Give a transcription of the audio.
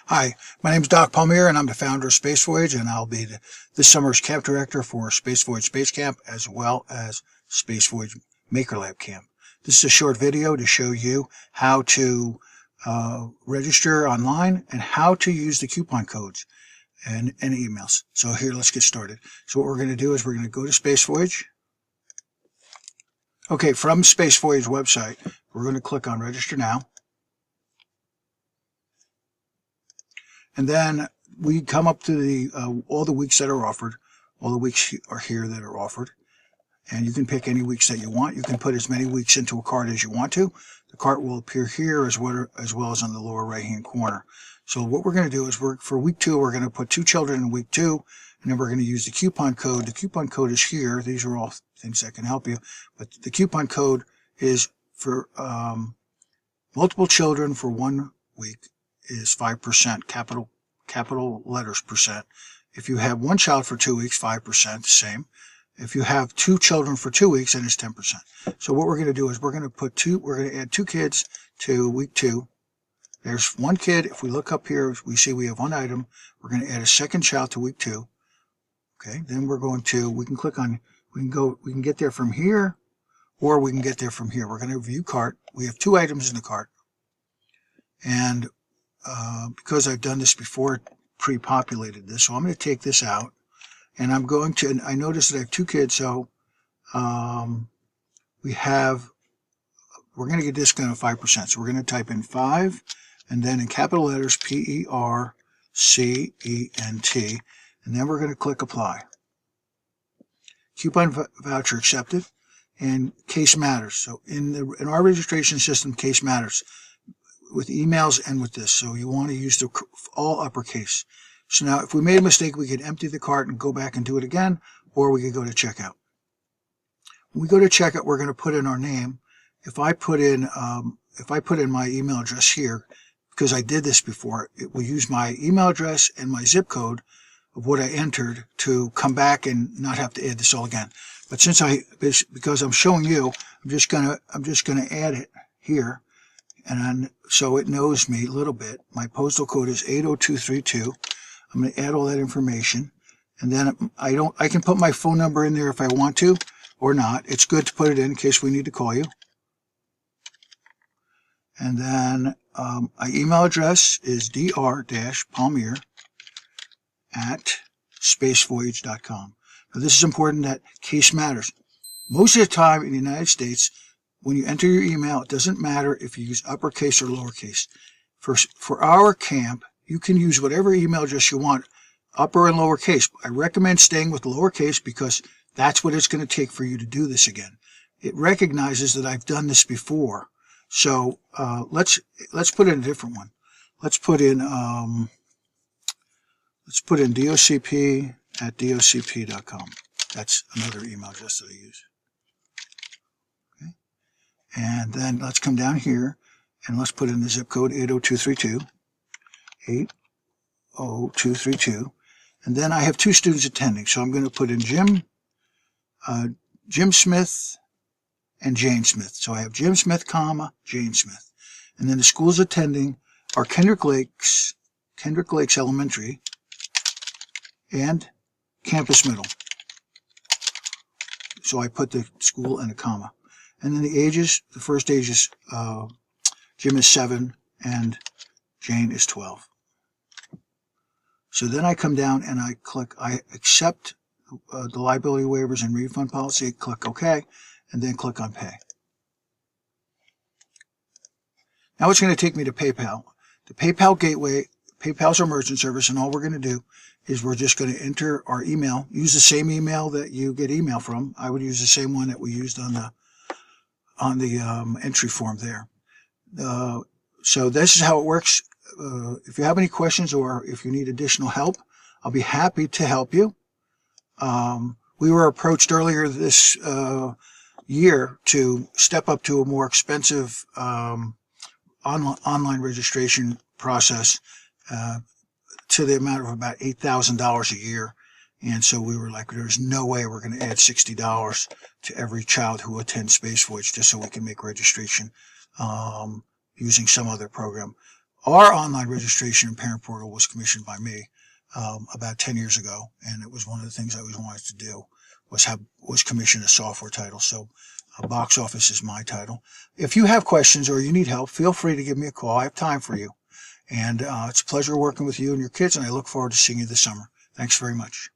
Hi, my name is Doc Palmier, and I'm the founder of Space Voyage, and I'll be this summer's camp director for Space Voyage Space Camp, as well as Space Voyage Maker Lab Camp. This is a short video to show you how to register online and how to use the coupon codes and emails. So here, let's get started. So what we're going to do is we're going to go to Space Voyage. Okay, from Space Voyage website, we're going to click on Register Now. And then we come up to the all the weeks that are offered. All the weeks are here that are offered. And you can pick any weeks that you want. You can put as many weeks into a cart as you want to. The cart will appear here as well as on the lower right-hand corner. So what we're going to do is for week 2, we're going to put 2 children in week 2, and then we're going to use the coupon code. The coupon code is here. These are all things that can help you. But the coupon code is for multiple children for 1 week is 5%, capital letters percent. If you have 1 child for 2 weeks, 5%, the same. If you have 2 children for 2 weeks, then it's 10%. So what we're going to do is we're going to add 2 kids to week 2. There's 1 kid. If we look up here, we see we have 1 item. We're going to add a 2nd child to week 2. Okay, then we can click on, we can get there from here, or we can get there from here. We're going to view cart. We have 2 items in the cart. And because I've done this before, it pre-populated this, so I'm going to take this out, and I notice that I have 2 kids, so we're going to get discount of 5%, so we're going to type in 5, and then in capital letters, PERCENT, and then we're going to click Apply. Coupon voucher accepted, and case matters. So in our registration system, case matters with emails and with this. So you want to use the all uppercase. So now if we made a mistake, we could empty the cart and go back and do it again, or we could go to checkout. When we go to checkout, we're going to put in our name. If I put in my email address here, because I did this before, it will use my email address and my zip code of what I entered to come back and not have to add this all again. But because I'm showing you, I'm just gonna add it here. And so it knows me a little bit. My postal code is 80232. I'm going to add all that information. And then I can put my phone number in there if I want to or not. It's good to put it in case we need to call you. And then my email address is dr.palmier@spacevoyage.com. Now this is important, that case matters. Most of the time in the United States, when you enter your email, it doesn't matter if you use uppercase or lowercase. For our camp, you can use whatever email address you want, upper and lowercase. I recommend staying with lowercase because that's what it's going to take for you to do this again. It recognizes that I've done this before. So let's put in a different one. Let's put in docp@docp.com. That's another email address that I use. And then let's come down here and let's put in the zip code 80232. 80232. And then I have 2 students attending. So I'm going to put in Jim Smith and Jane Smith. So I have Jim Smith, comma, Jane Smith. And then the schools attending are Kendrick Lakes Elementary and Campus Middle. So I put the school and a comma. And then the ages, the first age is, Jim is 7 and Jane is 12. So then I come down and I accept the liability waivers and refund policy, click OK, and then click on Pay. Now it's going to take me to PayPal. The PayPal gateway, PayPal's our merchant service, and all we're going to do is we're just going to enter our email, use the same email that you get email from. I would use the same one that we used on the entry form there. So this is how it works. If you have any questions or if you need additional help, I'll be happy to help you. We were approached earlier this year to step up to a more expensive online registration process to the amount of about $8,000 a year. And so we were like, there's no way we're going to add $60 to every child who attends Space Voyage just so we can make registration using some other program. Our online registration and parent portal was commissioned by me about 10 years ago, and it was one of the things I always wanted to do was commission a software title. So Box Office is my title. If you have questions or you need help, feel free to give me a call. I have time for you. And it's a pleasure working with you and your kids, and I look forward to seeing you this summer. Thanks very much.